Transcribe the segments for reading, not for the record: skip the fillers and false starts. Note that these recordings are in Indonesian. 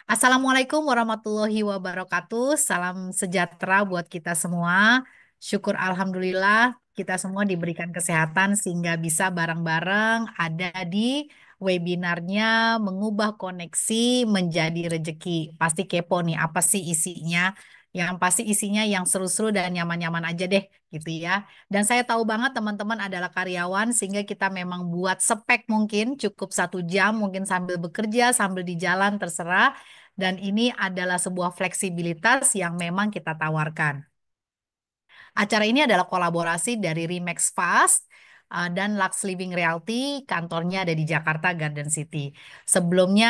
Assalamualaikum warahmatullahi wabarakatuh. Salam sejahtera buat kita semua. Syukur Alhamdulillah kita semua diberikan kesehatan sehingga bisa bareng-bareng ada di webinarnya mengubah koneksi menjadi rejeki. Pasti kepo nih apa sih isinya? Yang pasti isinya yang seru-seru dan nyaman-nyaman aja deh gitu ya. Dan saya tahu banget teman-teman adalah karyawan sehingga kita memang buat spek mungkin cukup 1 jam mungkin sambil bekerja sambil di jalan terserah. Dan ini adalah sebuah fleksibilitas yang memang kita tawarkan. Acara ini adalah kolaborasi dari Remax Fast dan Lux Living Realty, kantornya ada di Jakarta Garden City. Sebelumnya,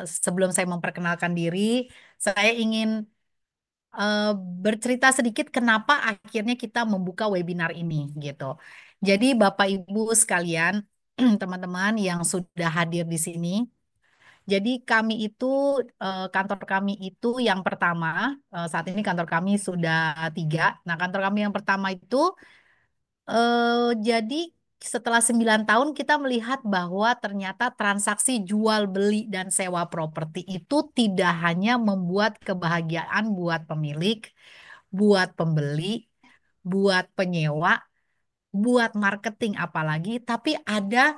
sebelum saya memperkenalkan diri, saya ingin eh, bercerita sedikit kenapa akhirnya kita membuka webinar ini gitu. Jadi Bapak Ibu sekalian, teman-teman yang sudah hadir di sini, jadi kami itu kantor kami itu yang pertama saat ini kantor kami sudah 3. Nah kantor kami yang pertama itu jadi setelah 9 tahun kita melihat bahwa ternyata transaksi jual beli dan sewa properti itu tidak hanya membuat kebahagiaan buat pemilik, buat pembeli, buat penyewa, buat marketing apalagi, tapi ada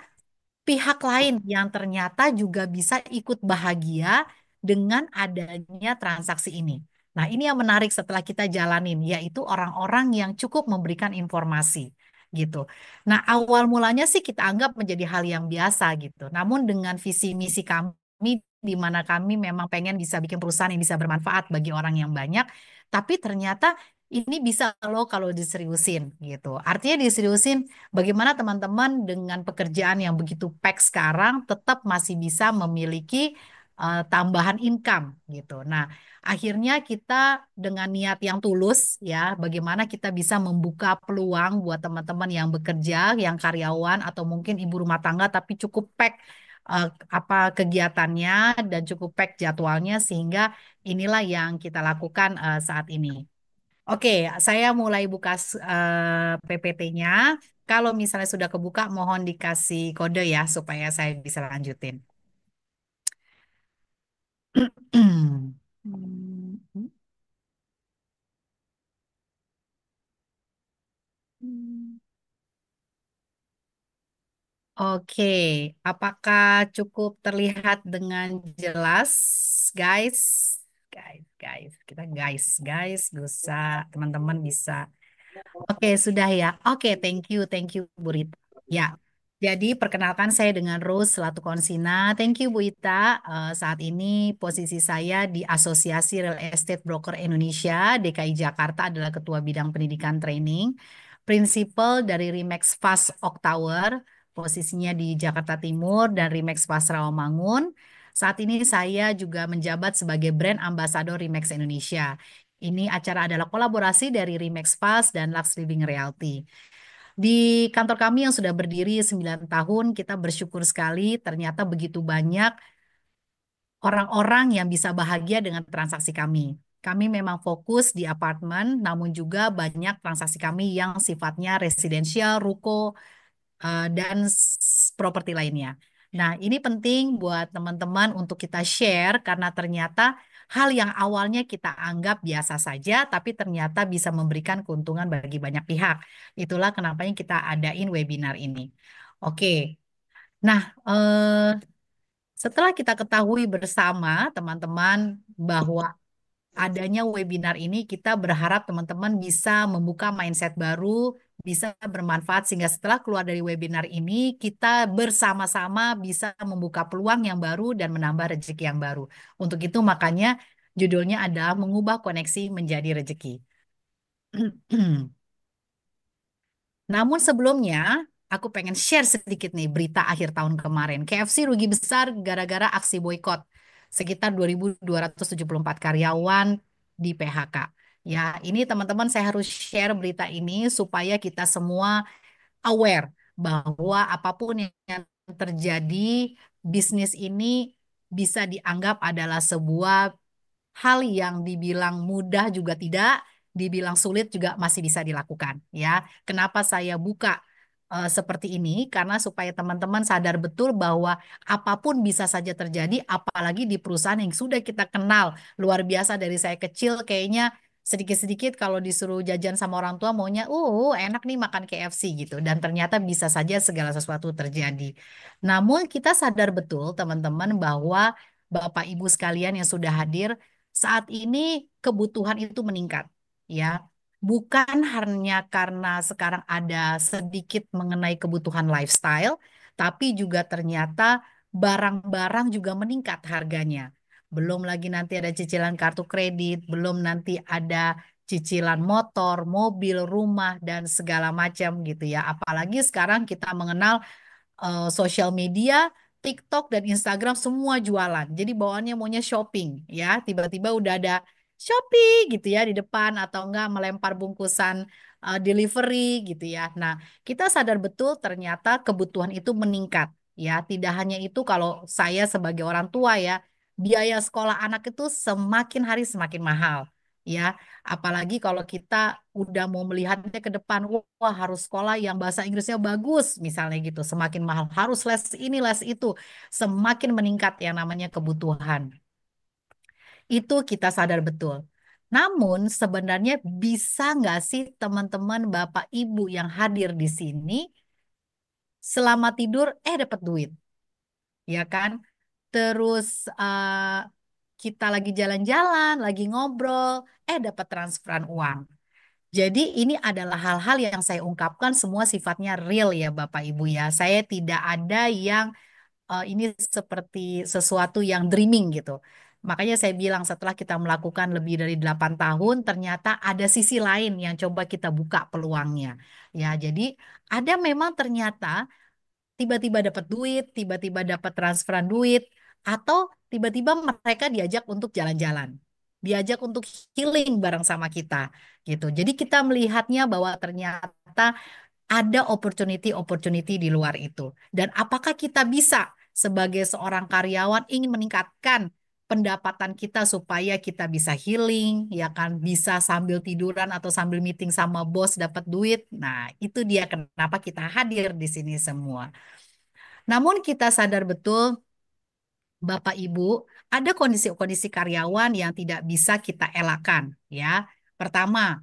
pihak lain yang ternyata juga bisa ikut bahagia dengan adanya transaksi ini. Nah, ini yang menarik setelah kita jalanin, yaitu orang-orang yang cukup memberikan informasi gitu. Nah, awal mulanya sih kita anggap menjadi hal yang biasa gitu. Namun dengan visi misi kami di mana kami memang pengen bisa bikin perusahaan yang bisa bermanfaat bagi orang yang banyak, tapi ternyata ini bisa loh kalau diseriusin gitu. Artinya diseriusin. Bagaimana teman-teman dengan pekerjaan yang begitu pack sekarang tetap masih bisa memiliki tambahan income gitu. Nah, akhirnya kita dengan niat yang tulus ya, bagaimana kita bisa membuka peluang buat teman-teman yang bekerja, yang karyawan atau mungkin ibu rumah tangga tapi cukup pack eh, apa kegiatannya dan cukup pack jadwalnya sehingga inilah yang kita lakukan saat ini. Oke, saya mulai buka PPT-nya. Kalau misalnya sudah kebuka, mohon dikasih kode ya supaya saya bisa lanjutin. Oke, apakah cukup terlihat dengan jelas, guys? Guys, bisa teman-teman bisa. Oke, sudah ya. Oke, thank you, Bu Rita. Ya, jadi perkenalkan saya dengan Rose Latukonsina. Thank you, Bu Ita. Saat ini posisi saya di Asosiasi Real Estate Broker Indonesia, DKI Jakarta adalah Ketua Bidang Pendidikan Training, Prinsipal dari Remax Fast Oktower, posisinya di Jakarta Timur, dan Remax Fast Rawamangun. Saat ini saya juga menjabat sebagai Brand Ambassador Remax Indonesia. Ini acara adalah kolaborasi dari Remax Fast dan Lux Living Realty. Di kantor kami yang sudah berdiri 9 tahun, kita bersyukur sekali ternyata begitu banyak orang-orang yang bisa bahagia dengan transaksi kami. Kami memang fokus di apartemen, namun juga banyak transaksi kami yang sifatnya residensial, ruko, dan properti lainnya. Nah, ini penting buat teman-teman untuk kita share karena ternyata hal yang awalnya kita anggap biasa saja, tapi ternyata bisa memberikan keuntungan bagi banyak pihak. Itulah kenapa kita adain webinar ini. Oke, nah setelah kita ketahui bersama teman-teman bahwa adanya webinar ini, kita berharap teman-teman bisa membuka mindset baru, bisa bermanfaat sehingga setelah keluar dari webinar ini, kita bersama-sama bisa membuka peluang yang baru dan menambah rezeki yang baru. Untuk itu makanya judulnya adalah mengubah koneksi menjadi rezeki. Namun sebelumnya, aku pengen share sedikit nih berita akhir tahun kemarin. KFC rugi besar gara-gara aksi boykot. Sekitar 2.274 karyawan di PHK. Ya, ini teman-teman saya harus share berita ini supaya kita semua aware bahwa apapun yang terjadi, bisnis ini bisa dianggap adalah sebuah hal yang dibilang mudah juga tidak, dibilang sulit juga masih bisa dilakukan. Ya, kenapa saya buka? seperti ini karena supaya teman-teman sadar betul bahwa apapun bisa saja terjadi, apalagi di perusahaan yang sudah kita kenal luar biasa dari saya kecil, kayaknya sedikit-sedikit kalau disuruh jajan sama orang tua maunya, enak nih makan KFC gitu, dan ternyata bisa saja segala sesuatu terjadi. Namun kita sadar betul teman-teman bahwa Bapak Ibu sekalian yang sudah hadir, saat ini kebutuhan itu meningkat. Ya, bukan hanya karena sekarang ada sedikit mengenai kebutuhan lifestyle, tapi juga ternyata barang-barang juga meningkat harganya. Belum lagi nanti ada cicilan kartu kredit, belum nanti ada cicilan motor, mobil, rumah, dan segala macam gitu ya. Apalagi sekarang kita mengenal sosial media, TikTok dan Instagram semua jualan. Jadi bawaannya maunya shopping ya. Tiba-tiba udah ada Shopee gitu ya di depan atau enggak melempar bungkusan delivery gitu ya. Nah, kita sadar betul ternyata kebutuhan itu meningkat ya. Tidak hanya itu kalau saya sebagai orang tua ya, biaya sekolah anak itu semakin hari semakin mahal. Ya, apalagi kalau kita udah mau melihatnya ke depan, wah harus sekolah yang bahasa Inggrisnya bagus, misalnya gitu. Semakin mahal, harus les ini, les itu. Semakin meningkat yang namanya kebutuhan. Itu kita sadar betul. Namun sebenarnya bisa nggak sih teman-teman Bapak Ibu yang hadir di sini selama tidur, dapat duit, ya kan? Terus kita lagi jalan-jalan, lagi ngobrol, dapat transferan uang. Jadi ini adalah hal-hal yang saya ungkapkan semua sifatnya real ya Bapak Ibu ya. Saya tidak ada yang ini seperti sesuatu yang dreaming gitu. Makanya saya bilang setelah kita melakukan lebih dari 8 tahun ternyata ada sisi lain yang coba kita buka peluangnya. Ya, jadi ada memang ternyata tiba-tiba dapat duit, tiba-tiba dapat transferan duit, atau tiba-tiba mereka diajak untuk jalan-jalan, diajak untuk healing bareng sama kita, gitu. Jadi kita melihatnya bahwa ternyata ada opportunity-opportunity di luar itu. Dan apakah kita bisa sebagai seorang karyawan ingin meningkatkan pendapatan kita supaya kita bisa healing, ya kan, bisa sambil tiduran atau sambil meeting sama bos dapat duit. Nah, itu dia kenapa kita hadir di sini semua. Namun kita sadar betul Bapak Ibu, ada kondisi-kondisi karyawan yang tidak bisa kita elakkan, ya. Pertama,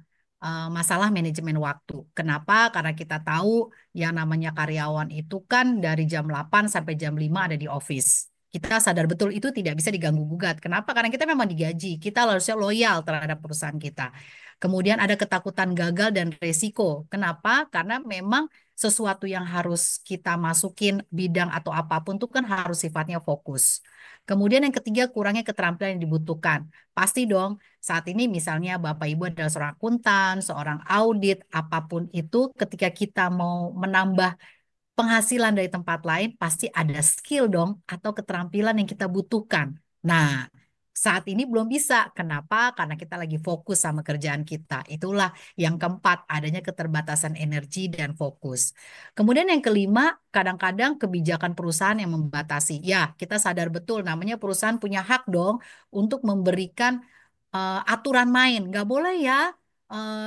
masalah manajemen waktu. Kenapa? Karena kita tahu yang namanya karyawan itu kan dari jam 8 sampai jam 5 ada di office. Kita sadar betul itu tidak bisa diganggu gugat. Kenapa? Karena kita memang digaji. Kita harusnya loyal terhadap perusahaan kita. Kemudian ada ketakutan gagal dan resiko. Kenapa? Karena memang sesuatu yang harus kita masukin bidang atau apapun itu kan harus sifatnya fokus. Kemudian yang ketiga, kurangnya keterampilan yang dibutuhkan. Pasti dong, saat ini misalnya Bapak Ibu adalah seorang akuntan, seorang audit, apapun itu, ketika kita mau menambah penghasilan dari tempat lain, pasti ada skill dong atau keterampilan yang kita butuhkan. Nah, saat ini belum bisa. Kenapa? Karena kita lagi fokus sama kerjaan kita. Itulah yang keempat, adanya keterbatasan energi dan fokus. Kemudian yang kelima, kadang-kadang kebijakan perusahaan yang membatasi. Ya, kita sadar betul namanya perusahaan punya hak dong untuk memberikan aturan main. Nggak boleh ya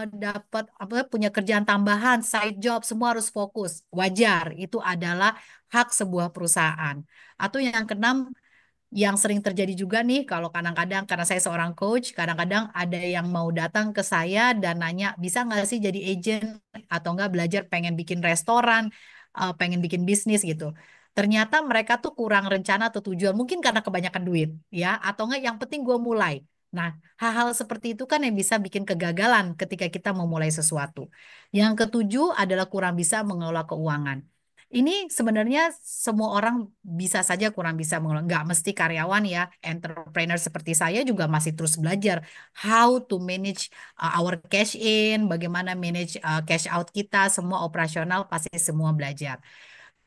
dapat apa punya kerjaan tambahan, side job, semua harus fokus. Wajar, itu adalah hak sebuah perusahaan. Atau yang keenam, yang sering terjadi juga nih, kalau kadang-kadang karena saya seorang coach, kadang-kadang ada yang mau datang ke saya dan nanya, bisa nggak sih jadi agent atau nggak belajar pengen bikin restoran, pengen bikin bisnis gitu. Ternyata mereka tuh kurang rencana atau tujuan, mungkin karena kebanyakan duit, ya, atau nggak yang penting gue mulai. Nah, hal-hal seperti itu kan yang bisa bikin kegagalan ketika kita memulai sesuatu. Yang ketujuh adalah kurang bisa mengelola keuangan. Ini sebenarnya semua orang bisa saja kurang bisa mengelola, nggak mesti karyawan ya, entrepreneur seperti saya juga masih terus belajar how to manage our cash in, bagaimana manage cash out kita, semua operasional pasti semua belajar.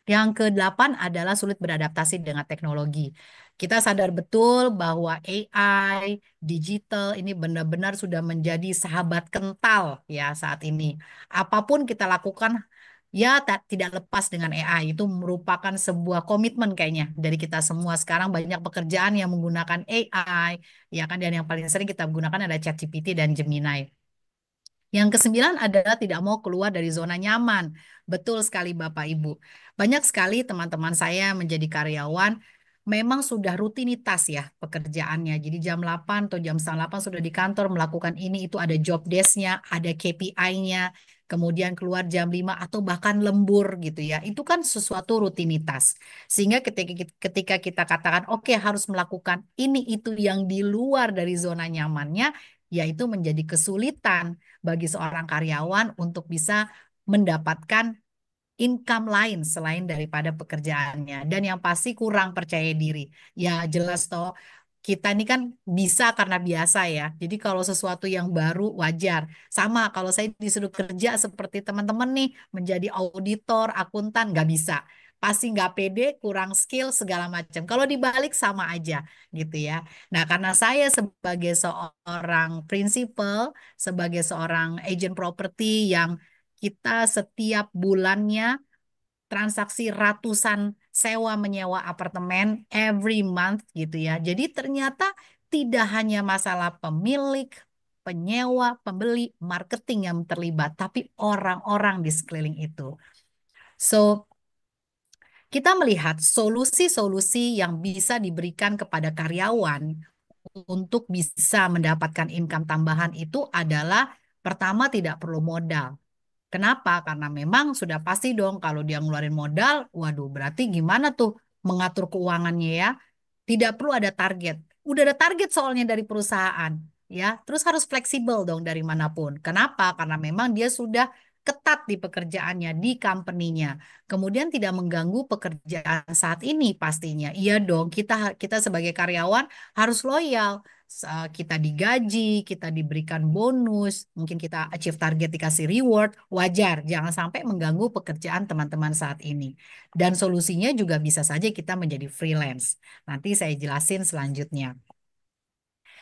Yang kedelapan adalah sulit beradaptasi dengan teknologi. Kita sadar betul bahwa AI, digital ini benar-benar sudah menjadi sahabat kental ya saat ini. Apapun kita lakukan ya tidak lepas dengan AI. Itu merupakan sebuah komitmen kayaknya dari kita semua. Sekarang banyak pekerjaan yang menggunakan AI, ya kan, dan yang paling sering kita gunakan adalah ChatGPT dan Gemini. Yang kesembilan adalah tidak mau keluar dari zona nyaman. Betul sekali Bapak Ibu. Banyak sekali teman-teman saya menjadi karyawan memang sudah rutinitas ya pekerjaannya. Jadi jam 8 atau jam setengah 8 sudah di kantor melakukan ini, itu ada job desk-nya, ada KPI-nya, kemudian keluar jam 5 atau bahkan lembur gitu ya. Itu kan sesuatu rutinitas. Sehingga ketika kita katakan oke harus melakukan ini itu yang di luar dari zona nyamannya, yaitu menjadi kesulitan bagi seorang karyawan untuk bisa mendapatkan income lain selain daripada pekerjaannya. Dan yang pasti kurang percaya diri. Ya jelas toh kita ini kan bisa karena biasa ya. Jadi kalau sesuatu yang baru wajar. Sama kalau saya disuruh kerja seperti teman-teman nih menjadi auditor, akuntan nggak bisa. Pasti nggak pede, kurang skill segala macam. Kalau dibalik sama aja gitu ya. Nah karena saya sebagai seorang prinsipal, sebagai seorang agent property yang kita setiap bulannya transaksi ratusan sewa menyewa apartemen every month gitu ya. Jadi ternyata tidak hanya masalah pemilik, penyewa, pembeli, marketing yang terlibat, tapi orang-orang di sekeliling itu. So, kita melihat solusi-solusi yang bisa diberikan kepada karyawan untuk bisa mendapatkan income tambahan itu adalah pertama tidak perlu modal. Kenapa? Karena memang sudah pasti dong kalau dia ngeluarin modal, waduh berarti gimana tuh mengatur keuangannya ya? Tidak perlu ada target. Udah ada target soalnya dari perusahaan, ya. Terus harus fleksibel dong dari manapun. Kenapa? Karena memang dia sudah ketat di pekerjaannya, di company-nya. Kemudian tidak mengganggu pekerjaan saat ini pastinya. Iya dong, kita kita sebagai karyawan harus loyal. Kita digaji, kita diberikan bonus, mungkin kita achieve target dikasih reward, wajar. Jangan sampai mengganggu pekerjaan teman-teman saat ini. Dan solusinya juga bisa saja kita menjadi freelance. Nanti saya jelasin selanjutnya.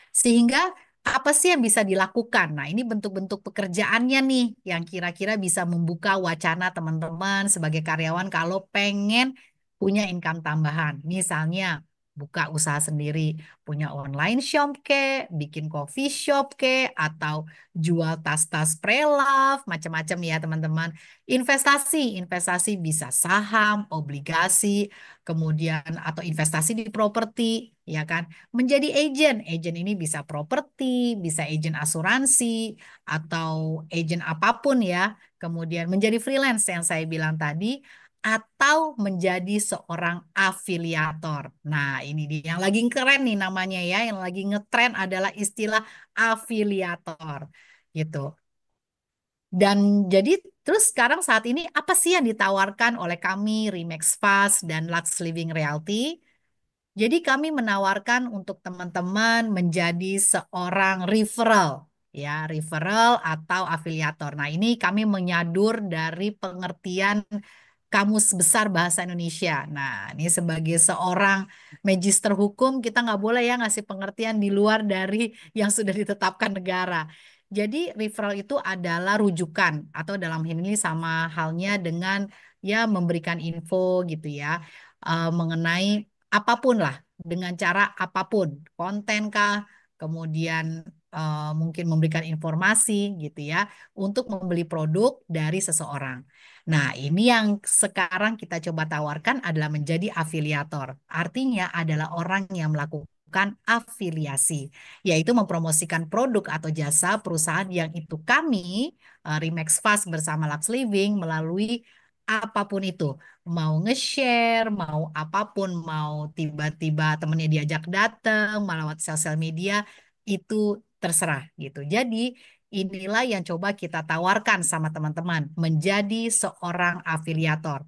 Sehingga apa sih yang bisa dilakukan? Nah, ini bentuk-bentuk pekerjaannya nih yang kira-kira bisa membuka wacana teman-teman sebagai karyawan kalau pengen punya income tambahan. Misalnya buka usaha sendiri, punya online shop ke, bikin coffee shop ke, atau jual tas-tas pre-love, macam-macam ya teman-teman. Investasi, investasi bisa saham, obligasi, kemudian atau investasi di properti, ya kan? Menjadi agent. Agent ini bisa properti, bisa agent asuransi, atau agent apapun ya. Kemudian menjadi freelance yang saya bilang tadi, atau menjadi seorang afiliator. Nah, ini dia yang lagi keren nih namanya ya, yang lagi ngetren adalah istilah afiliator. Gitu. Dan jadi terus sekarang saat ini apa sih yang ditawarkan oleh kami Remax Fast dan Lux Living Realty? Jadi kami menawarkan untuk teman-teman menjadi seorang referral, ya, referral atau afiliator. Nah, ini kami menyadur dari pengertian Kamus Besar Bahasa Indonesia. Nah, ini sebagai seorang magister hukum, kita nggak boleh ya ngasih pengertian di luar dari yang sudah ditetapkan negara. Jadi referral itu adalah rujukan atau dalam hal ini sama halnya dengan ya memberikan info gitu ya mengenai apapun lah dengan cara apapun, konten kah, kemudian mungkin memberikan informasi gitu ya untuk membeli produk dari seseorang. Nah, ini yang sekarang kita coba tawarkan adalah menjadi afiliator. Artinya adalah orang yang melakukan afiliasi, yaitu mempromosikan produk atau jasa perusahaan yang itu kami, Remax Fast bersama Lux Living melalui apapun itu mau nge-share, mau apapun, mau tiba-tiba temennya diajak datang, malah lewat sosial media, itu terserah gitu. Jadi inilah yang coba kita tawarkan sama teman-teman, menjadi seorang afiliator.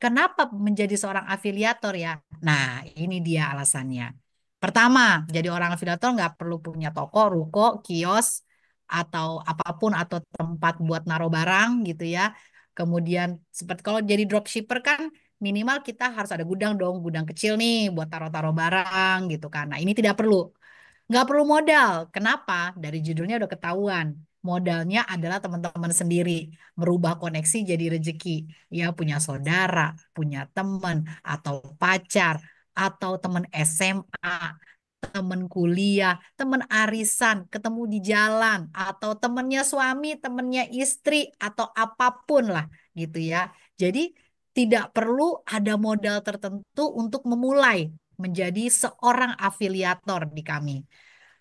Kenapa menjadi seorang afiliator ya? Nah, ini dia alasannya. Pertama, jadi orang afiliator nggak perlu punya toko, ruko, kios, atau apapun, atau tempat buat naruh barang gitu ya. Kemudian seperti kalau jadi dropshipper kan minimal kita harus ada gudang dong, gudang kecil nih buat taruh-taruh barang gitu kan. Nah ini tidak perlu, nggak perlu modal. Kenapa? Dari judulnya udah ketahuan. Modalnya adalah teman-teman sendiri merubah koneksi jadi rezeki. Ya punya saudara, punya teman atau pacar atau teman SMA, temen kuliah, temen arisan, ketemu di jalan, atau temennya suami, temennya istri, atau apapun lah gitu ya. Jadi tidak perlu ada modal tertentu untuk memulai menjadi seorang afiliator di kami.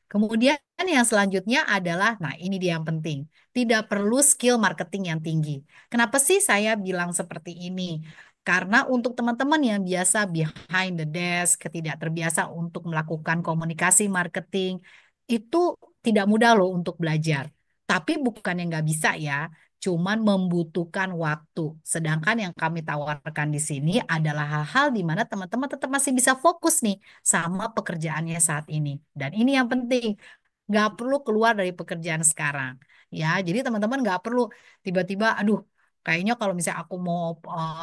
Kemudian yang selanjutnya adalah, nah ini dia yang penting, tidak perlu skill marketing yang tinggi. Kenapa sih saya bilang seperti ini? Karena untuk teman-teman yang biasa behind the desk, tidak terbiasa untuk melakukan komunikasi marketing, itu tidak mudah loh untuk belajar. Tapi bukan yang nggak bisa ya, cuman membutuhkan waktu. Sedangkan yang kami tawarkan di sini adalah hal-hal di mana teman-teman tetap masih bisa fokus nih sama pekerjaannya saat ini. Dan ini yang penting, nggak perlu keluar dari pekerjaan sekarang. Ya, jadi teman-teman nggak perlu tiba-tiba, aduh, kayaknya kalau misalnya aku mau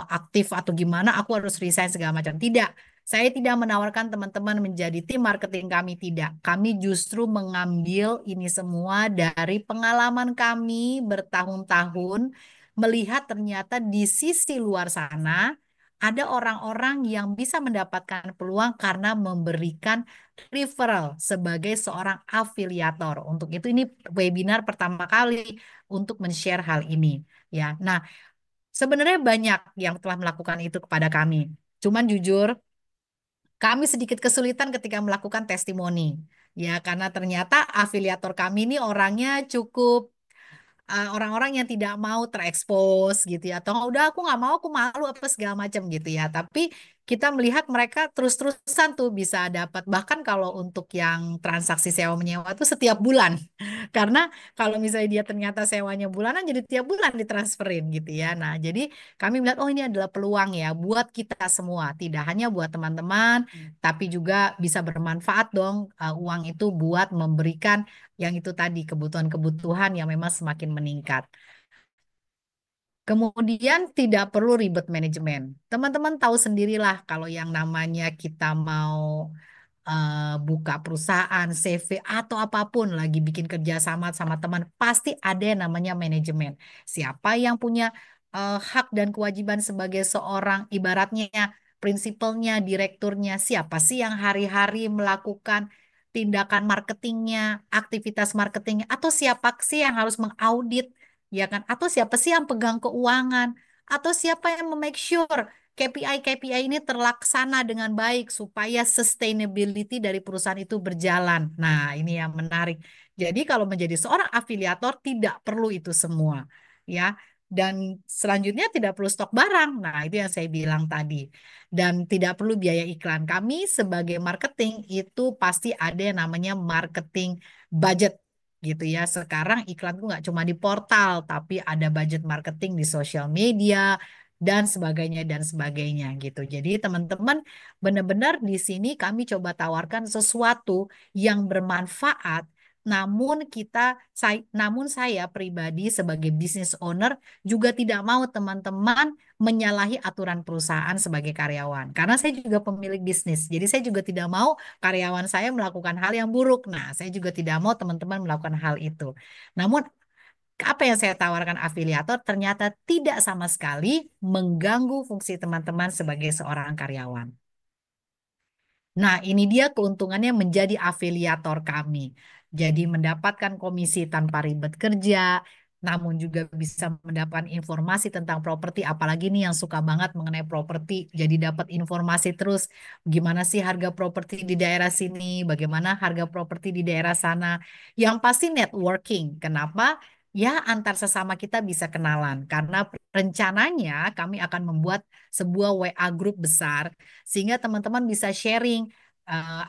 aktif atau gimana, aku harus resign segala macam. Tidak, saya tidak menawarkan teman-teman menjadi tim marketing kami, tidak. Kami justru mengambil ini semua dari pengalaman kami bertahun-tahun, melihat ternyata di sisi luar sana ada orang-orang yang bisa mendapatkan peluang karena memberikan referral sebagai seorang afiliator. Untuk itu ini webinar pertama kali untuk men-share hal ini ya. Nah, sebenarnya banyak yang telah melakukan itu kepada kami. Cuman jujur, kami sedikit kesulitan ketika melakukan testimoni. Ya, karena ternyata afiliator kami ini orangnya cukup orang-orang yang tidak mau terekspos gitu ya, atau udah aku nggak mau, aku malu apa segala macam gitu ya. Tapi kita melihat mereka terus-terusan tuh bisa dapat, bahkan kalau untuk yang transaksi sewa menyewa itu setiap bulan. Karena kalau misalnya dia ternyata sewanya bulanan, jadi tiap bulan ditransferin gitu ya. Nah, jadi kami melihat oh ini adalah peluang ya buat kita semua, tidak hanya buat teman-teman, tapi juga bisa bermanfaat dong uang itu buat memberikan yang itu tadi kebutuhan-kebutuhan yang memang semakin meningkat. Kemudian tidak perlu ribet manajemen. Teman-teman tahu sendirilah kalau yang namanya kita mau buka perusahaan, CV atau apapun lagi bikin kerjasama sama teman, pasti ada yang namanya manajemen. Siapa yang punya hak dan kewajiban sebagai seorang ibaratnya prinsipalnya, direkturnya, siapa sih yang hari-hari melakukan tindakan marketingnya, aktivitas marketingnya, atau siapa sih yang harus mengaudit, ya kan? Atau siapa sih yang pegang keuangan, atau siapa yang memake sure KPI ini terlaksana dengan baik supaya sustainability dari perusahaan itu berjalan. Nah, ini yang menarik. Jadi kalau menjadi seorang afiliator tidak perlu itu semua, ya. Dan selanjutnya tidak perlu stok barang. Nah, itu yang saya bilang tadi. Dan tidak perlu biaya iklan. Kami sebagai marketing itu pasti ada yang namanya marketing budget gitu ya. Sekarang iklan tuh nggak cuma di portal, tapi ada budget marketing di sosial media, dan sebagainya gitu. Jadi teman-teman benar-benar di sini kami coba tawarkan sesuatu yang bermanfaat. Namun saya pribadi sebagai business owner juga tidak mau teman-teman menyalahi aturan perusahaan sebagai karyawan. Karena saya juga pemilik bisnis. Jadi saya juga tidak mau karyawan saya melakukan hal yang buruk. Nah, saya juga tidak mau teman-teman melakukan hal itu. Namun apa yang saya tawarkan afiliator ternyata tidak sama sekali mengganggu fungsi teman-teman sebagai seorang karyawan. Nah, ini dia keuntungannya menjadi afiliator kami. Jadi mendapatkan komisi tanpa ribet kerja, namun juga bisa mendapatkan informasi tentang properti, apalagi nih yang suka banget mengenai properti. Jadi dapat informasi terus gimana sih harga properti di daerah sini, bagaimana harga properti di daerah sana. Yang pasti networking. Kenapa? Ya, antar sesama kita bisa kenalan karena rencananya kami akan membuat sebuah WA group besar sehingga teman-teman bisa sharing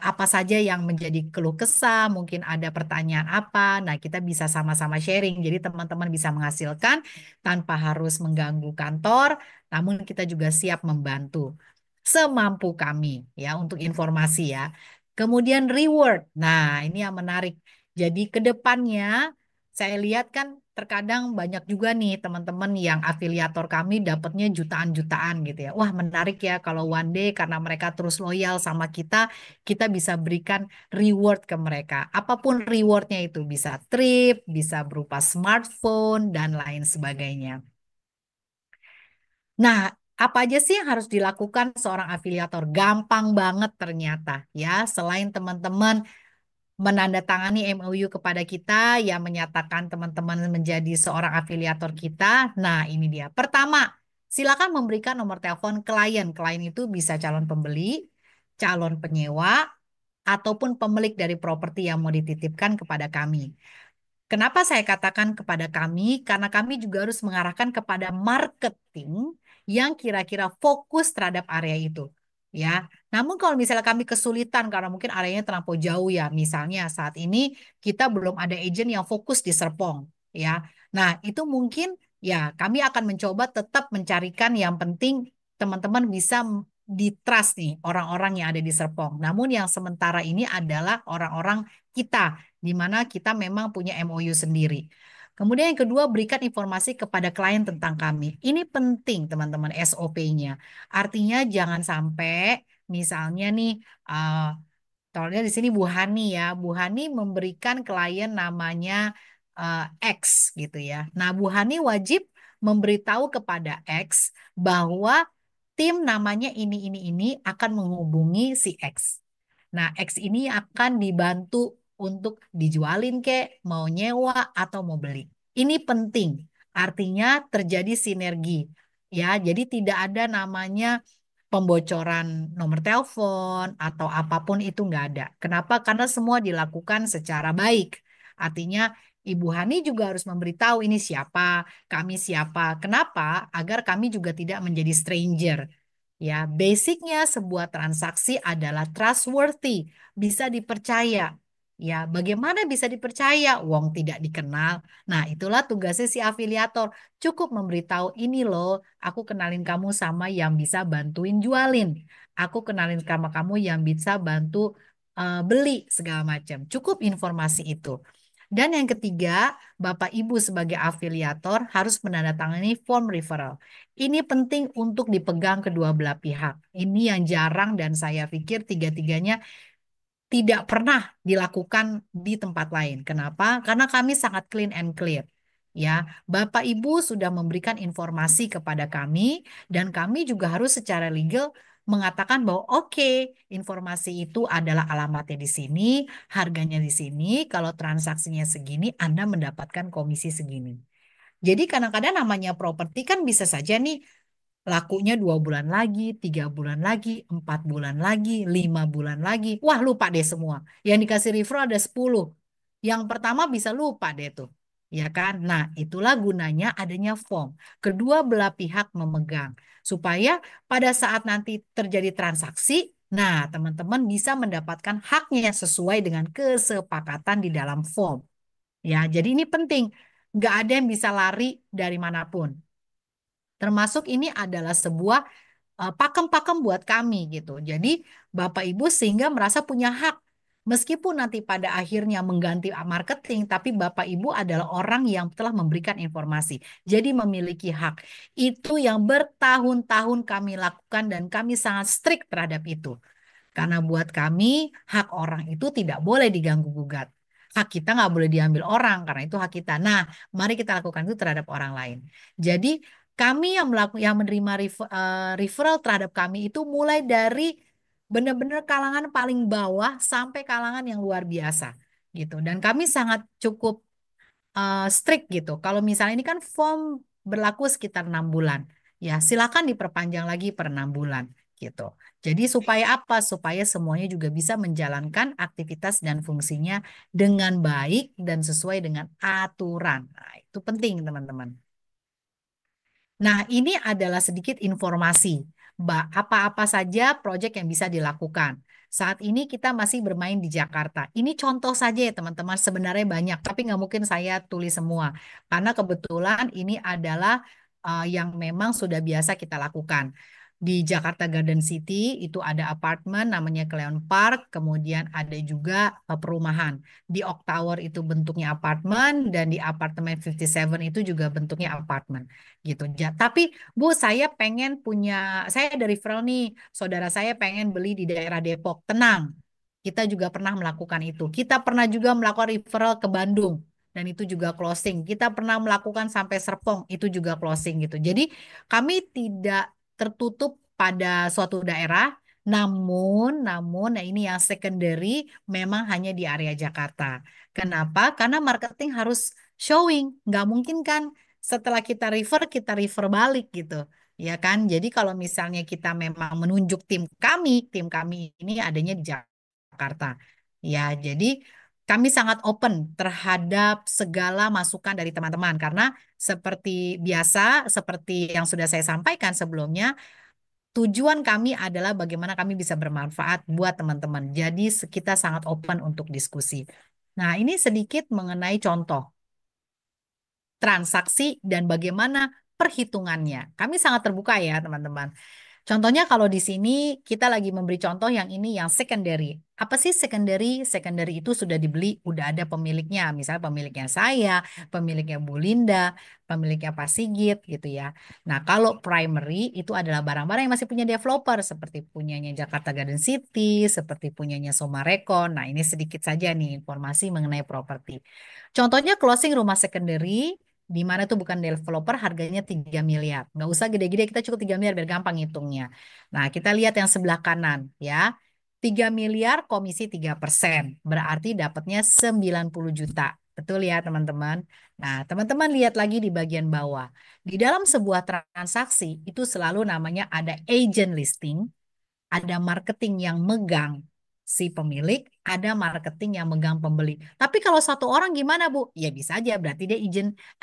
apa saja yang menjadi keluh kesah, mungkin ada pertanyaan apa. Nah, kita bisa sama-sama sharing. Jadi teman-teman bisa menghasilkan tanpa harus mengganggu kantor, namun kita juga siap membantu semampu kami ya untuk informasi ya. Kemudian reward. Nah, ini yang menarik. Jadi ke depannya saya lihat kan terkadang banyak juga nih teman-teman yang afiliator kami dapatnya jutaan-jutaan gitu ya. Wah, menarik ya kalau one day karena mereka terus loyal sama kita, kita bisa berikan reward ke mereka. Apapun rewardnya itu bisa trip, bisa berupa smartphone dan lain sebagainya. Nah, Apa aja sih yang harus dilakukan seorang afiliator? Gampang banget ternyata ya. Selain teman-teman menandatangani MOU kepada kita yang menyatakan teman-teman menjadi seorang afiliator kita. Nah, ini dia. Pertama, silakan memberikan nomor telepon klien. Klien itu bisa calon pembeli, calon penyewa, ataupun pemilik dari properti yang mau dititipkan kepada kami. Kenapa saya katakan kepada kami? Karena kami juga harus mengarahkan kepada marketing yang kira-kira fokus terhadap area itu. Ya, namun kalau misalnya kami kesulitan karena mungkin areanya terlampau jauh ya, misalnya saat ini kita belum ada agent yang fokus di Serpong, ya. Nah, itu mungkin ya kami akan mencoba tetap mencarikan yang penting teman-teman bisa di trust nih orang-orang yang ada di Serpong. Namun yang sementara ini adalah orang-orang kita di mana kita memang punya MOU sendiri. Kemudian yang kedua, berikan informasi kepada klien tentang kami. Ini penting, teman-teman, SOP-nya. Artinya jangan sampai, misalnya nih, soalnya di sini Bu Hani ya, Bu Hani memberikan klien namanya X gitu ya. Nah, Bu Hani wajib memberitahu kepada X bahwa tim namanya ini akan menghubungi si X. Nah, X ini akan dibantu untuk dijualin kek, mau nyewa atau mau beli. Ini penting. Artinya terjadi sinergi. Ya, jadi tidak ada namanya pembocoran nomor telepon atau apapun itu nggak ada. Kenapa? Karena semua dilakukan secara baik. Artinya Ibu Hani juga harus memberitahu ini siapa, kami siapa. Kenapa? Agar kami juga tidak menjadi stranger. Ya, basicnya sebuah transaksi adalah trustworthy, bisa dipercaya. Ya, bagaimana bisa dipercaya? Wong tidak dikenal. Nah, itulah tugasnya si afiliator. Cukup memberitahu ini loh, aku kenalin kamu sama yang bisa bantuin jualin. Aku kenalin sama kamu yang bisa bantu beli segala macam. Cukup informasi itu. Dan yang ketiga, Bapak Ibu sebagai afiliator harus menandatangani form referral. Ini penting untuk dipegang kedua belah pihak. Ini yang jarang dan saya pikir tiga-tiganya tidak pernah dilakukan di tempat lain. Kenapa? Karena kami sangat clean and clear. Ya, Bapak Ibu sudah memberikan informasi kepada kami dan kami juga harus secara legal mengatakan bahwa oke, informasi itu adalah alamatnya di sini, harganya di sini, kalau transaksinya segini, Anda mendapatkan komisi segini. Jadi kadang-kadang namanya properti kan bisa saja nih lakunya 2 bulan lagi, 3 bulan lagi, 4 bulan lagi, 5 bulan lagi. Wah, lupa deh semua. Yang dikasih referral ada 10. Yang pertama bisa lupa deh tuh. Ya kan? Nah, itulah gunanya adanya form. Kedua belah pihak memegang. Supaya pada saat nanti terjadi transaksi, nah teman-teman bisa mendapatkan haknya sesuai dengan kesepakatan di dalam form. Ya, jadi ini penting. Nggak ada yang bisa lari dari manapun. Termasuk ini adalah sebuah pakem-pakem buat kami gitu. Jadi Bapak Ibu sehingga merasa punya hak. Meskipun nanti pada akhirnya mengganti marketing, tapi Bapak Ibu adalah orang yang telah memberikan informasi. Jadi memiliki hak. Itu yang bertahun-tahun kami lakukan dan kami sangat strict terhadap itu. Karena buat kami, hak orang itu tidak boleh diganggu-gugat. Hak kita nggak boleh diambil orang, karena itu hak kita. Nah, mari kita lakukan itu terhadap orang lain. Jadi, kami yang menerima referral terhadap kami itu mulai dari benar-benar kalangan paling bawah sampai kalangan yang luar biasa gitu. Dan kami sangat cukup strict gitu. Kalau misalnya ini kan form berlaku sekitar 6 bulan, ya silakan diperpanjang lagi per 6 bulan gitu. Jadi supaya apa? Supaya semuanya juga bisa menjalankan aktivitas dan fungsinya dengan baik dan sesuai dengan aturan. Nah, itu penting teman-teman. Nah, ini adalah sedikit informasi apa-apa saja proyek yang bisa dilakukan. Saat ini kita masih bermain di Jakarta. Ini contoh saja ya teman-teman, sebenarnya banyak, tapi nggak mungkin saya tulis semua. Karena kebetulan ini adalah yang memang sudah biasa kita lakukan. Di Jakarta Garden City itu ada apartemen namanya Cleon Park, kemudian ada juga perumahan. Di Oak Tower itu bentuknya apartemen, dan di apartemen 57 itu juga bentuknya apartemen gitu. Tapi Bu, saya pengen punya, saya ada referral nih, saudara saya pengen beli di daerah Depok. Tenang, kita juga pernah melakukan itu. Kita pernah juga melakukan referral ke Bandung, dan itu juga closing. Kita pernah melakukan sampai Serpong, itu juga closing gitu. Jadi kami tidak tertutup pada suatu daerah. Namun, nah ini yang secondary memang hanya di area Jakarta. Kenapa? Karena marketing harus showing. Nggak mungkin kan setelah kita refer balik gitu. Ya kan? Jadi kalau misalnya kita memang menunjuk tim kami ini adanya di Jakarta. Ya, jadi kami sangat open terhadap segala masukan dari teman-teman karena seperti biasa, seperti yang sudah saya sampaikan sebelumnya, tujuan kami adalah bagaimana kami bisa bermanfaat buat teman-teman. Jadi kita sangat open untuk diskusi. Nah, ini sedikit mengenai contoh transaksi dan bagaimana perhitungannya. Kami sangat terbuka ya, teman-teman. Contohnya kalau di sini kita lagi memberi contoh yang ini yang secondary. Apa sih secondary? Secondary itu sudah dibeli, udah ada pemiliknya. Misalnya pemiliknya saya, pemiliknya Bu Linda, pemiliknya Pak Sigit gitu ya. Nah, kalau primary itu adalah barang-barang yang masih punya developer seperti punyanya Jakarta Garden City, seperti punyanya Somarecon. Nah, ini sedikit saja nih informasi mengenai properti. Contohnya closing rumah secondary di mana itu bukan developer harganya 3 miliar. Nggak usah gede-gede, kita cukup 3 miliar biar gampang hitungnya. Nah, kita lihat yang sebelah kanan ya. 3 miliar komisi 3%. Berarti dapatnya 90 juta. Betul ya teman-teman? Nah, teman-teman lihat lagi di bagian bawah. Di dalam sebuah transaksi itu selalu namanya ada agent listing, ada marketing yang megang si pemilik, ada marketing yang megang pembeli. Tapi kalau satu orang gimana, Bu? Ya bisa aja, berarti dia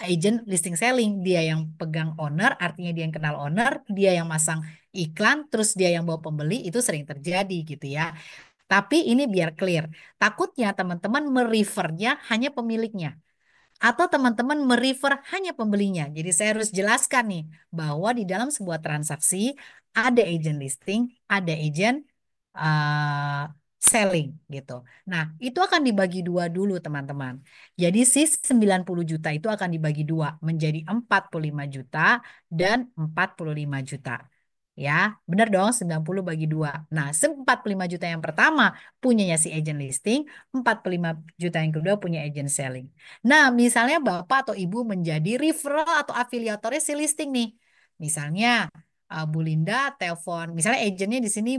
agent listing selling. Dia yang pegang owner, artinya dia yang kenal owner, dia yang masang iklan, terus dia yang bawa pembeli, itu sering terjadi gitu ya. Tapi ini biar clear. Takutnya teman-teman merefernya hanya pemiliknya atau teman-teman merefer hanya pembelinya. Jadi saya harus jelaskan nih bahwa di dalam sebuah transaksi ada agent listing, ada agent uh, selling gitu. Nah, itu akan dibagi dua dulu teman-teman. Jadi si 90 juta itu akan dibagi dua menjadi 45 juta dan 45 juta. Ya, benar dong 90 bagi dua. Nah, 45 juta yang pertama punyanya si agent listing, 45 juta yang kedua punya agent selling. Nah, misalnya Bapak atau Ibu menjadi referral atau afiliatornya si listing nih. Misalnya Bu Linda telepon, misalnya agentnya di sini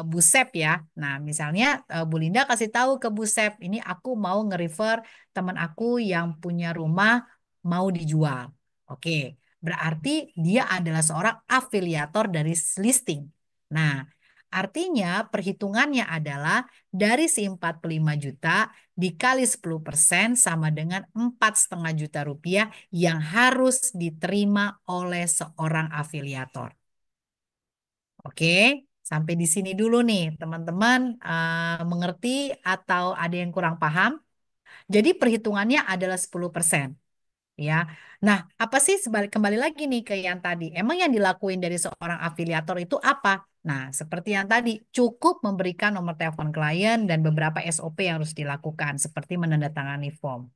Bu Sep ya. Nah, misalnya Bu Linda kasih tahu ke Bu Sep, ini aku mau nge-refer teman aku yang punya rumah mau dijual. Oke, berarti dia adalah seorang afiliator dari listing. Nah, artinya perhitungannya adalah dari si 45 juta dikali 10% sama dengan 4,5 juta rupiah yang harus diterima oleh seorang afiliator. Oke, sampai di sini dulu nih teman-teman, mengerti atau ada yang kurang paham? Jadi perhitungannya adalah 10%. Ya, nah apa sih kembali lagi nih ke yang tadi? Emang yang dilakuin dari seorang afiliator itu apa? Nah, seperti yang tadi, cukup memberikan nomor telepon klien dan beberapa SOP yang harus dilakukan, seperti menandatangani form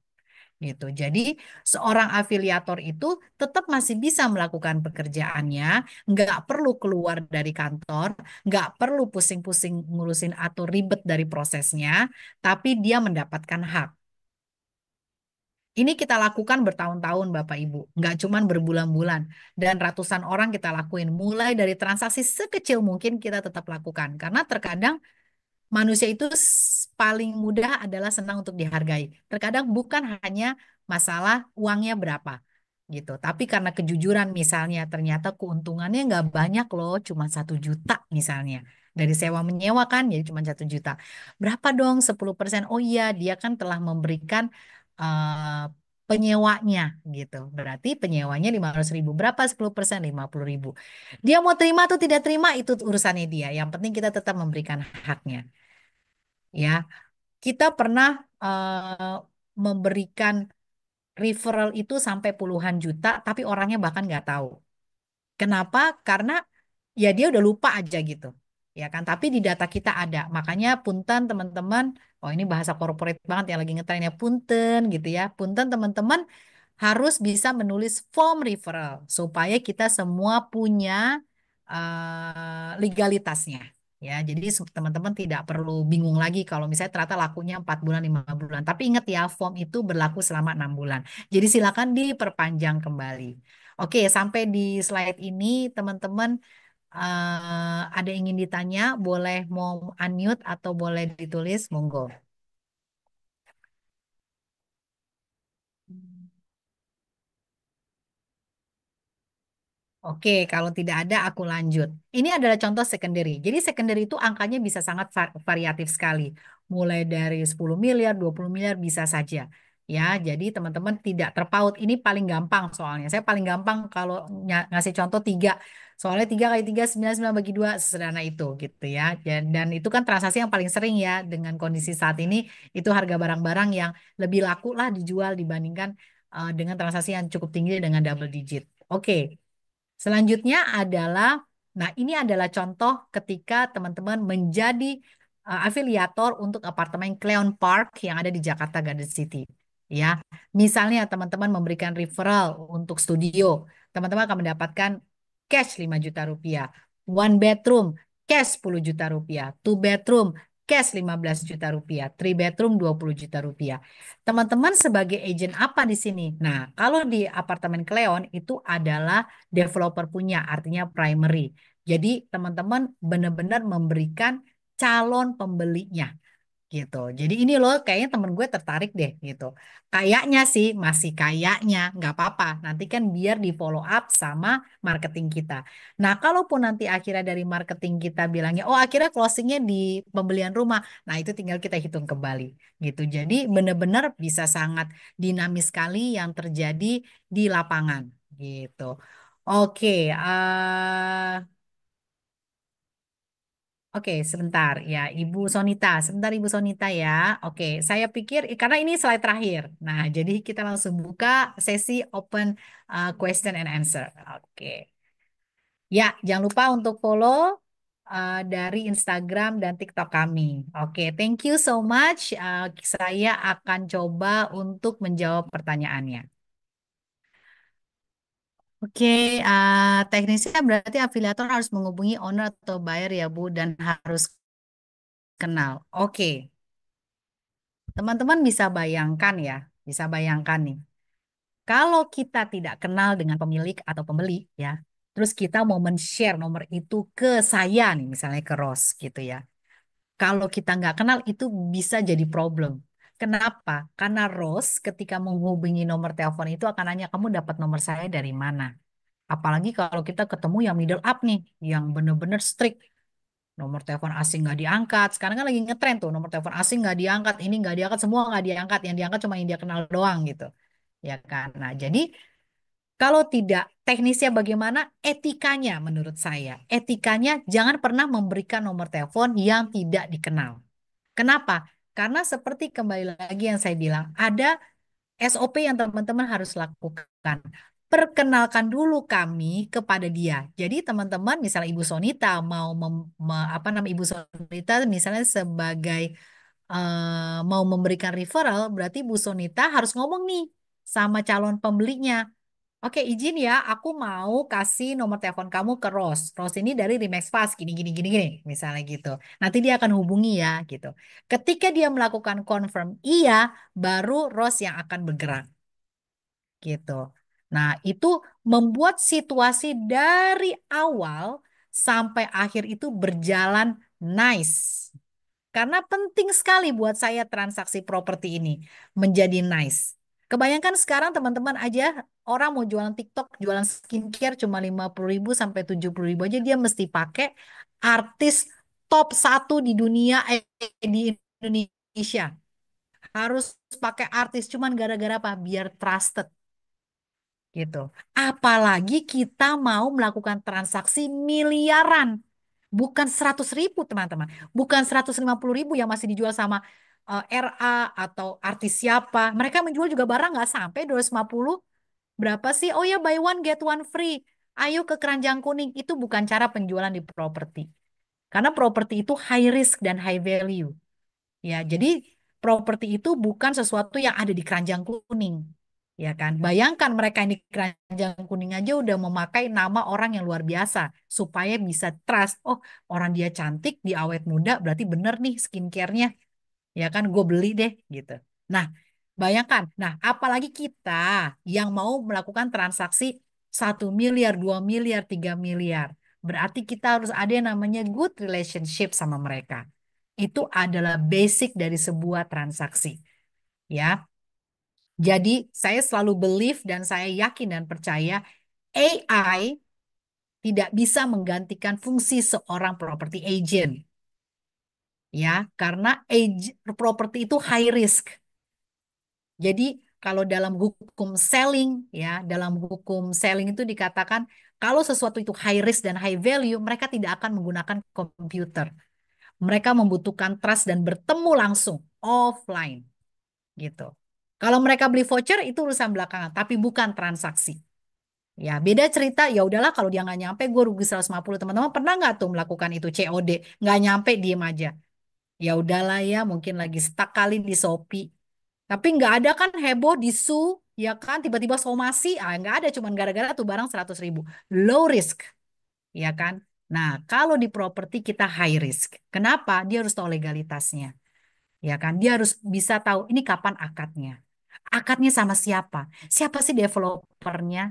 gitu. Jadi seorang afiliator itu tetap masih bisa melakukan pekerjaannya, nggak perlu keluar dari kantor, nggak perlu pusing-pusing ngurusin atau ribet dari prosesnya, tapi dia mendapatkan hak. Ini kita lakukan bertahun-tahun Bapak Ibu, nggak cuman berbulan-bulan dan ratusan orang kita lakuin. Mulai dari transaksi sekecil mungkin kita tetap lakukan karena terkadang manusia itu paling mudah adalah senang untuk dihargai. Terkadang bukan hanya masalah uangnya berapa gitu, tapi karena kejujuran misalnya ternyata keuntungannya nggak banyak loh, cuma 1 juta misalnya. Dari sewa menyewa kan jadi cuma 1 juta. Berapa dong 10%? Oh iya dia kan telah memberikan penyewanya gitu. Berarti penyewanya 500 ribu. Berapa 10%? 50 ribu. Dia mau terima atau tidak terima itu urusannya dia. Yang penting kita tetap memberikan haknya. Ya, kita pernah memberikan referral itu sampai puluhan juta, tapi orangnya bahkan nggak tahu. Kenapa? Karena ya dia udah lupa aja gitu. Ya kan, tapi di data kita ada. Makanya punten teman-teman, oh ini bahasa corporate banget yang lagi ngetren ya, punten gitu ya. Punten teman-teman harus bisa menulis form referral supaya kita semua punya legalitasnya. Ya, jadi teman-teman tidak perlu bingung lagi kalau misalnya ternyata lakunya 4 bulan, 5 bulan. Tapi ingat ya, form itu berlaku selama 6 bulan. Jadi silakan diperpanjang kembali. Oke, sampai di slide ini teman-teman Ada yang ingin ditanya, boleh mau unmute atau boleh ditulis, monggo. Oke, kalau tidak ada aku lanjut. Ini adalah contoh secondary. Jadi secondary itu angkanya bisa sangat variatif sekali. Mulai dari 10 miliar, 20 miliar bisa saja. Ya, jadi teman-teman tidak terpaut. Ini paling gampang soalnya. Saya paling gampang kalau ngasih contoh tiga. Soalnya 3 kali 3, 9, 9 bagi 2, sesederhana itu gitu ya. Dan itu kan transaksi yang paling sering ya dengan kondisi saat ini. Itu harga barang-barang yang lebih laku lah dijual dibandingkan dengan transaksi yang cukup tinggi dengan double digit. Oke. Selanjutnya adalah, nah ini adalah contoh ketika teman-teman menjadi afiliator untuk apartemen Cleon Park yang ada di Jakarta Garden City. Ya, misalnya teman-teman memberikan referral untuk studio, teman-teman akan mendapatkan cash 5 juta rupiah. One bedroom, cash 10 juta rupiah. Two bedroom, cash 15 juta rupiah. Three bedroom, 20 juta rupiah. Teman-teman sebagai agent apa di sini? Nah, kalau di apartemen Cleon itu adalah developer punya, artinya primary. Jadi teman-teman benar-benar memberikan calon pembelinya gitu. Jadi ini loh kayaknya temen gue tertarik deh gitu. Kayaknya sih masih kayaknya nggak apa-apa. Nanti kan biar di follow up sama marketing kita. Nah, kalaupun nanti akhirnya dari marketing kita bilangnya, oh akhirnya closingnya di pembelian rumah. Nah, itu tinggal kita hitung kembali gitu. Jadi benar-benar bisa sangat dinamis sekali yang terjadi di lapangan gitu. Oke, oke, sebentar ya, Ibu Sonita. Sebentar, Ibu Sonita ya. Oke, saya pikir karena ini slide terakhir. Nah, jadi kita langsung buka sesi open question and answer. Oke, ya, jangan lupa untuk follow dari Instagram dan TikTok kami. Oke, thank you so much. Saya akan coba untuk menjawab pertanyaannya. Oke, teknisnya berarti afiliator harus menghubungi owner atau buyer ya, Bu, dan harus kenal. Oke. Teman-teman bisa bayangkan ya, bisa bayangkan nih. Kalau kita tidak kenal dengan pemilik atau pembeli ya, terus kita mau men-share nomor itu ke saya nih, misalnya ke Ros gitu ya. Kalau kita nggak kenal itu bisa jadi problem. Kenapa? Karena Ros ketika menghubungi nomor telepon itu akan nanya, kamu dapat nomor saya dari mana? Apalagi kalau kita ketemu yang middle up nih, yang bener-bener strict. Nomor telepon asing nggak diangkat. Sekarang kan lagi ngetren tuh, nomor telepon asing nggak diangkat, ini nggak diangkat, semua nggak diangkat. Yang diangkat cuma yang dia kenal doang gitu. Ya kan? Nah, jadi kalau tidak teknisnya bagaimana, etikanya menurut saya. Etikanya jangan pernah memberikan nomor telepon yang tidak dikenal. Kenapa? Karena seperti kembali lagi yang saya bilang, ada SOP yang teman-teman harus lakukan. Perkenalkan dulu kami kepada dia. Jadi teman-teman, misalnya Ibu Sonita mau apa nama Ibu Sonita misalnya sebagai mau memberikan referral, berarti Bu Sonita harus ngomong nih sama calon pembelinya. Oke, izin ya, aku mau kasih nomor telepon kamu ke Ros. Ros ini dari Remax Fast, gini, gini, gini, gini, misalnya gitu. Nanti dia akan hubungi ya, gitu. Ketika dia melakukan confirm iya, baru Ros yang akan bergerak, gitu. Nah, itu membuat situasi dari awal sampai akhir itu berjalan nice. Karena penting sekali buat saya transaksi properti ini menjadi nice. Kebayangkan sekarang teman-teman aja orang mau jualan TikTok, jualan skincare cuma 50.000 sampai 70.000 aja dia mesti pakai artis top satu di dunia di Indonesia. Harus pakai artis cuman gara-gara apa? Biar trusted gitu. Apalagi kita mau melakukan transaksi miliaran. Bukan 100.000 teman-teman. Bukan 150.000 yang masih dijual sama RA atau artis siapa. Mereka menjual juga barang nggak sampai 250. Berapa sih? Oh ya buy one get one free. Ayo ke keranjang kuning. Itu bukan cara penjualan di properti. Karena properti itu high risk dan high value. Ya, jadi properti itu bukan sesuatu yang ada di keranjang kuning. Ya kan? Bayangkan mereka yang di keranjang kuning aja udah memakai nama orang yang luar biasa supaya bisa trust. Oh, orang dia cantik, dia awet muda, berarti bener nih skincare-nya. Ya kan? Gue beli deh gitu. Nah, bayangkan. Nah, apalagi kita yang mau melakukan transaksi 1 miliar, 2 miliar, 3 miliar. Berarti kita harus ada yang namanya good relationship sama mereka. Itu adalah basic dari sebuah transaksi, ya. Jadi saya selalu believe dan saya yakin dan percaya AI tidak bisa menggantikan fungsi seorang property agent, ya, karena property itu high risk. Jadi kalau dalam hukum selling, ya, dalam hukum selling itu dikatakan kalau sesuatu itu high risk dan high value, mereka tidak akan menggunakan komputer. Mereka membutuhkan trust dan bertemu langsung offline gitu. Kalau mereka beli voucher itu urusan belakangan, tapi bukan transaksi. Ya, beda cerita. Ya udahlah kalau dia nggak nyampe, gue rugi 150. Teman-teman pernah nggak tuh melakukan itu COD? Nggak nyampe, diem aja. Ya udahlah ya, mungkin lagi stuck kali di Shopee. Tapi nggak ada kan heboh di ya kan? Tiba-tiba somasi, nggak ada. Cuman gara-gara tuh barang 100.000. Low risk, ya kan? Nah, kalau di properti kita high risk. Kenapa? Dia harus tahu legalitasnya. Ya kan? Dia harus bisa tahu ini kapan akadnya. Akadnya sama siapa? Siapa sih developernya?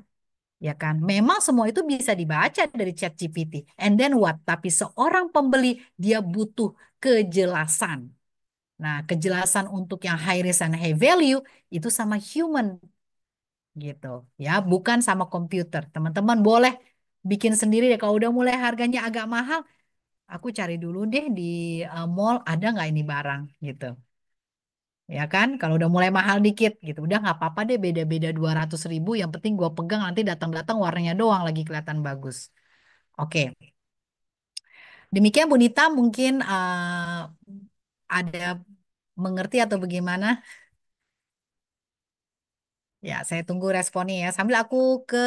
Ya kan? Memang semua itu bisa dibaca dari ChatGPT. And then what? Tapi seorang pembeli dia butuh kejelasan. Nah, kejelasan untuk yang high risk and high value itu sama human gitu. Ya, bukan sama komputer. Teman-teman boleh bikin sendiri deh. Kalau udah mulai harganya agak mahal, aku cari dulu deh di mall ada nggak ini barang gitu. Ya kan, kalau udah mulai mahal dikit gitu, udah nggak apa-apa deh beda-beda 200.000. Yang penting gua pegang nanti datang-datang warnanya doang lagi kelihatan bagus. Oke, demikian Bu Nita mungkin ada mengerti atau bagaimana? Ya, saya tunggu responnya ya. Sambil aku ke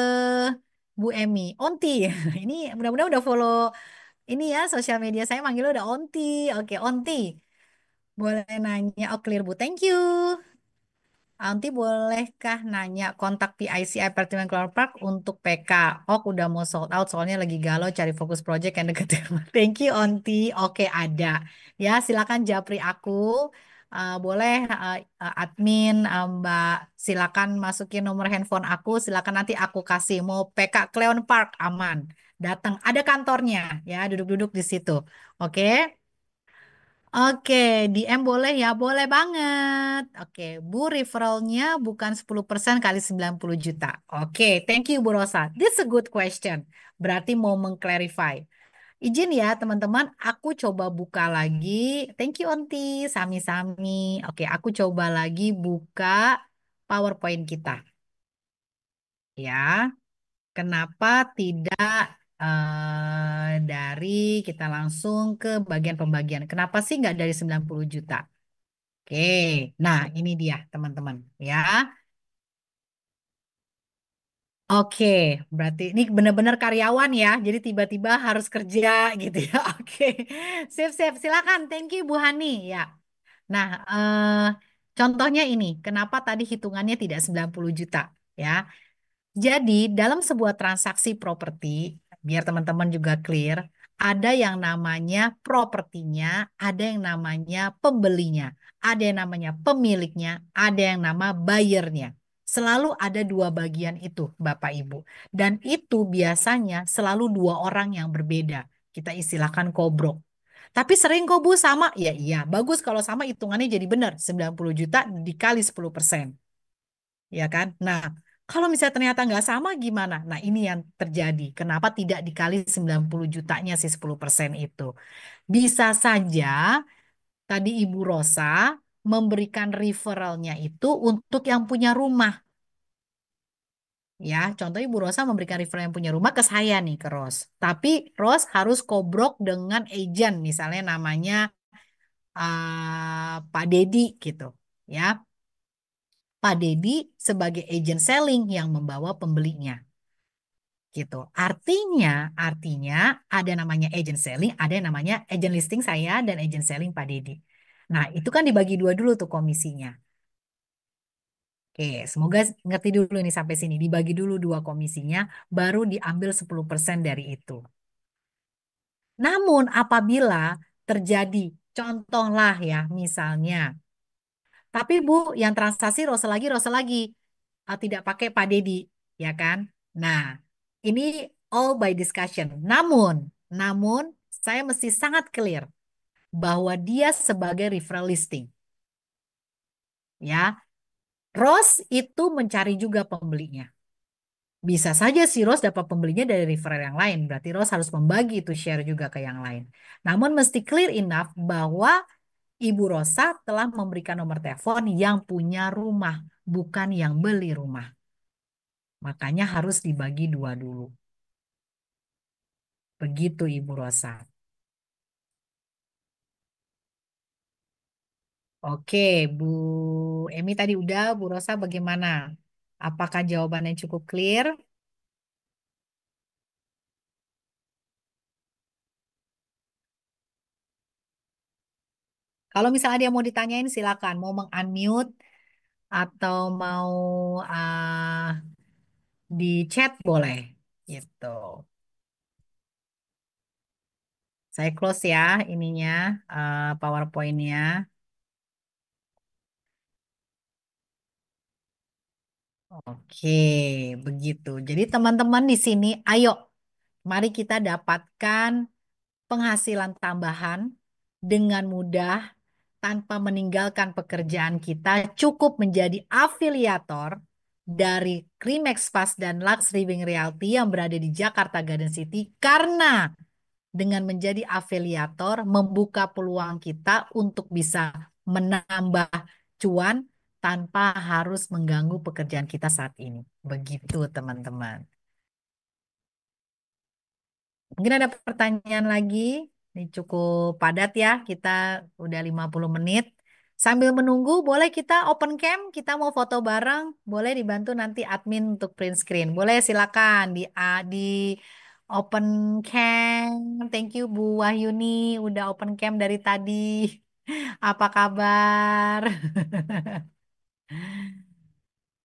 Bu Emi. Onti, ini mudah-mudahan udah follow ini ya sosial media saya manggilnya udah Onti. Oke, Onti. Boleh nanya. Oh, clear Bu. Thank you. Aunty bolehkah nanya kontak PIC Apartemen Cloud Park untuk PK? Oh, udah mau sold out soalnya lagi galau cari fokus project yang deket rumah. Thank you, Aunty. Oke, ada. Ya, silakan japri aku. Boleh admin Mbak silakan masukin nomor handphone aku. Silakan nanti aku kasih. Mau PK Cleon Park aman. Datang. Ada kantornya ya, duduk-duduk di situ. Oke. Oke, DM boleh ya? Boleh banget. Oke, Bu referralnya bukan 10% kali 90 juta. Oke, thank you Bu Rosa. This a good question. Berarti mau mengclarify. Izin ya teman-teman, aku coba buka lagi. Thank you Onti, sami-sami. Oke, aku coba lagi buka PowerPoint kita. Ya, kenapa tidak dari kita langsung ke bagian pembagian? Kenapa sih nggak dari 90 juta? Oke, nah ini dia teman-teman ya. Oke, berarti ini benar-benar karyawan ya, jadi tiba-tiba harus kerja gitu ya. Oke, sip-sip, silakan. Thank you Bu Hani ya. Nah, contohnya ini, kenapa tadi hitungannya tidak 90 juta ya? Jadi, dalam sebuah transaksi properti, biar teman-teman juga clear, ada yang namanya propertinya, ada yang namanya pembelinya, ada yang namanya pemiliknya, ada yang nama buyernya. Selalu ada dua bagian itu, Bapak Ibu. Dan itu biasanya selalu dua orang yang berbeda. Kita istilahkan kobrok. Tapi sering kok Bu sama? Ya iya, bagus kalau sama hitungannya jadi benar. 90 juta dikali 10%. Ya kan? Nah, kalau misalnya ternyata nggak sama gimana? Nah, ini yang terjadi. Kenapa tidak dikali 90 jutanya si 10% itu? Bisa saja tadi Ibu Rosa memberikan referralnya itu untuk yang punya rumah. Ya, contoh Ibu Rosa memberikan referral yang punya rumah ke saya nih, ke Ros. Tapi Ros harus kobrok dengan agent, misalnya namanya Pak Dedi gitu. Ya, Pak Dedi sebagai agent selling yang membawa pembelinya. Gitu. Artinya ada namanya agent selling, ada yang namanya agent listing saya dan agent selling Pak Dedi. Nah, itu kan dibagi dua dulu tuh komisinya. Oke, semoga ngerti dulu nih sampai sini. Dibagi dulu dua komisinya, baru diambil 10% dari itu. Namun apabila terjadi, contohlah ya, misalnya, tapi Bu, yang transaksi Rose lagi, tidak pakai Pak Dedi, ya kan? Nah, ini all by discussion. Namun saya mesti sangat clear bahwa dia sebagai referral listing, ya. Rose itu mencari juga pembelinya. Bisa saja si Rose dapat pembelinya dari referral yang lain, berarti Rose harus membagi itu share juga ke yang lain. Namun mesti clear enough bahwa Ibu Rosa telah memberikan nomor telepon yang punya rumah, bukan yang beli rumah. Makanya harus dibagi dua dulu. Begitu Ibu Rosa. Oke, Bu Emi tadi udah, Bu Rosa bagaimana? Apakah jawabannya cukup clear? Kalau misalnya dia mau ditanyain silakan, mau meng-unmute atau mau di chat boleh. Gitu. Saya close ya ininya, PowerPoint-nya. Oke, begitu. Jadi teman-teman di sini, ayo, mari kita dapatkan penghasilan tambahan dengan mudah tanpa meninggalkan pekerjaan kita, cukup menjadi afiliator dari Krimex Fast dan Lux Living Realty yang berada di Jakarta Garden City karena dengan menjadi afiliator membuka peluang kita untuk bisa menambah cuan tanpa harus mengganggu pekerjaan kita saat ini. Begitu, teman-teman. Mungkin ada pertanyaan lagi. Ini cukup padat ya. Kita udah 50 menit. Sambil menunggu, boleh kita open cam, kita mau foto bareng. Boleh dibantu nanti admin untuk print screen. Boleh silakan di open cam. Thank you Bu Wahyuni udah open cam dari tadi. Apa kabar?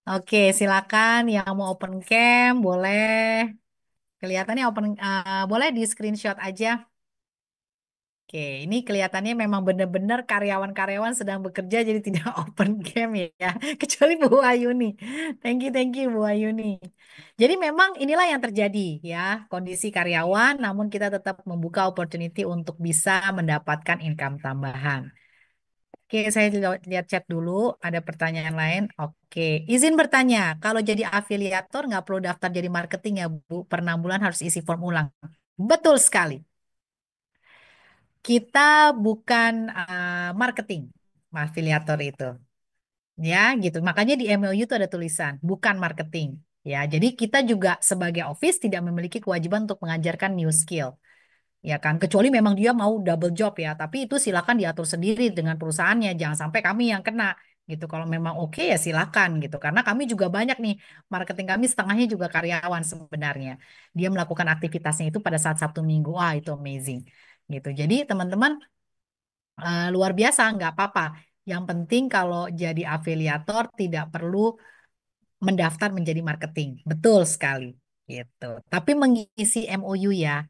Oke, silakan yang mau open cam boleh. Kelihatannya boleh di screenshot aja. Oke, ini kelihatannya memang benar-benar karyawan-karyawan sedang bekerja jadi tidak open cam ya. Kecuali Bu Ayuni. Thank you Bu Ayuni. Jadi memang inilah yang terjadi ya, kondisi karyawan namun kita tetap membuka opportunity untuk bisa mendapatkan income tambahan. Oke, saya lihat chat dulu. Ada pertanyaan lain. Oke, izin bertanya. Kalau jadi afiliator nggak perlu daftar jadi marketing ya Bu. Per 6 bulan harus isi form ulang. Betul sekali. Kita bukan marketing, afiliator itu. Ya, gitu. Makanya di MOU itu ada tulisan, bukan marketing. Ya, jadi kita juga sebagai office tidak memiliki kewajiban untuk mengajarkan new skill. Ya kan, kecuali memang dia mau double job ya, tapi itu silakan diatur sendiri dengan perusahaannya, jangan sampai kami yang kena gitu. Kalau memang oke ya silakan gitu, karena kami juga banyak nih, marketing kami setengahnya juga karyawan sebenarnya. Dia melakukan aktivitasnya itu pada saat Sabtu Minggu, wah itu amazing gitu. Jadi teman-teman luar biasa nggak apa-apa. Yang penting kalau jadi afiliator tidak perlu mendaftar menjadi marketing, betul sekali gitu. Tapi mengisi MOU ya.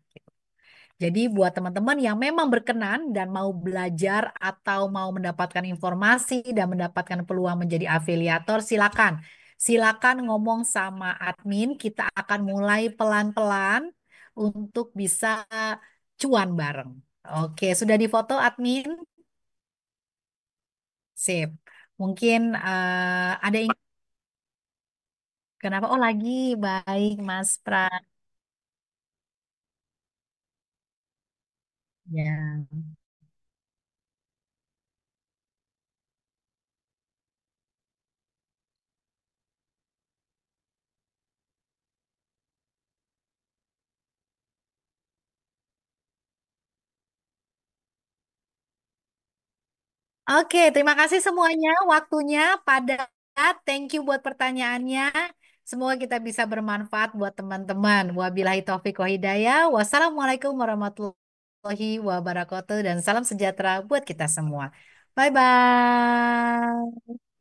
Jadi buat teman-teman yang memang berkenan dan mau belajar atau mau mendapatkan informasi dan mendapatkan peluang menjadi afiliator, silakan. Silakan ngomong sama admin, kita akan mulai pelan-pelan untuk bisa cuan bareng. Oke, sudah difoto admin? Sip. Mungkin ada yang kenapa? Oh lagi baik Mas Pras. Ya. Oke, terima kasih semuanya waktunya padat. Thank you buat pertanyaannya. Semoga kita bisa bermanfaat buat teman-teman. Wabillahi taufiq wa hidayah. Wassalamualaikum warahmatullahi wabarakatuh dan salam sejahtera buat kita semua. Bye bye.